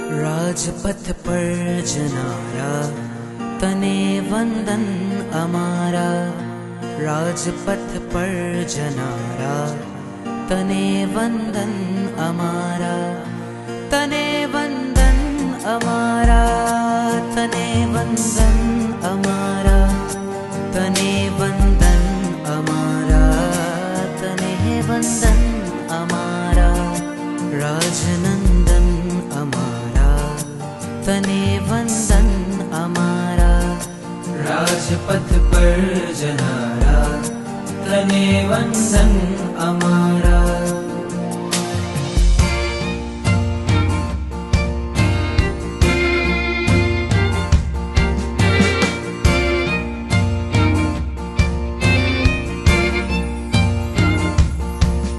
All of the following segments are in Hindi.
राजपथ पर जनारा तने वंदन अमारा। राजपथ पर जनारा तने वंदन अमारा। तने वंदन अमारा, तने वंदन अमारा, तने वंदन अमारा, तने वंदन अमारा। राजनंदन अमारा तने वंदन अमारा। राजपथ पर जनारा तने वंदन अमारा।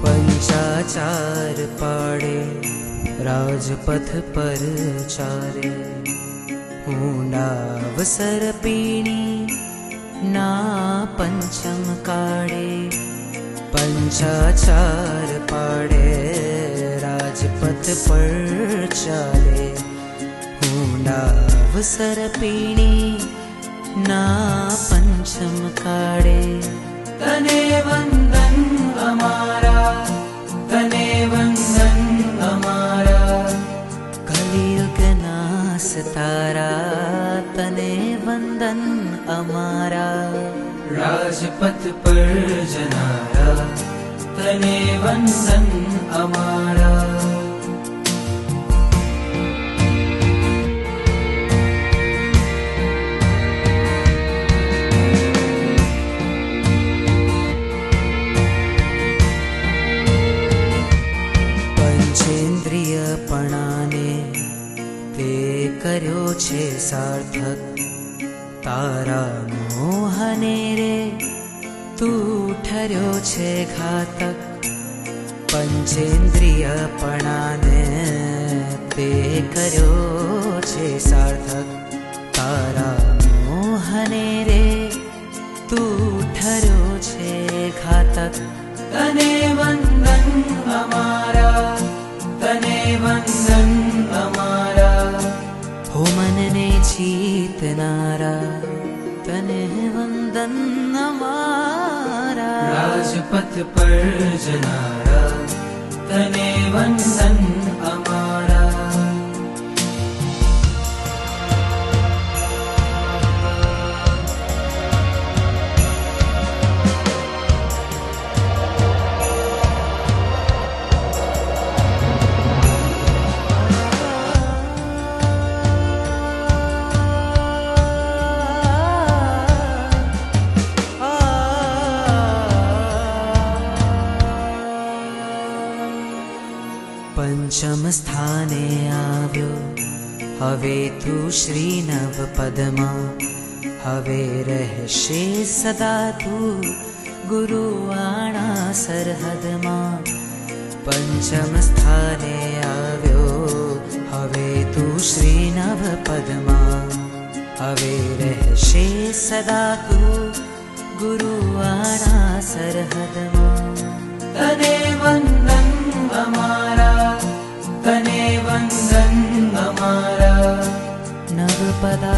पंचाचार पाड़े राजपथ पर चारे। ऊंडावसर पीणी ना पंचम काड़े। पंचाचार पाड़े राजपथ पर चाले। ऊंडावसर पीणी ना पंचम काड़े। तने वंदन अमारा, तने वंदन अमारा। कलियुग नास तारा तने वंदन अमारा। राजपथ पर जनारा तने वंदन अमारा। पंचेन्द्रियपणाने ते कर्यो छे सार्थक। तारा मोहने रे तू ठर्यो छे घातक। पंचेन्द्रियपणाने ते कर्यो छे सार्थक। तारा मोहने रे तू ठर्यो छे घातक। तने वंदन अमारा, तने वंदन अमारा। हो मनने जीतनारा तने वंदन अमारा। राजपथ पर जनारा तने वंदन अमारा। पंचम स्थाने आव्यो हवे तू श्री नवपदमा। हवे रहशे सदा तू गुरुवाणा सरहदमा। पंचम स्थाने आव्यो हवे तू श्री नवपदमा। हवे रहशे सदा तू गुरुवाणा सरहदमा। तने वंदन अमारा, तने वंदन अमारा। नवपदा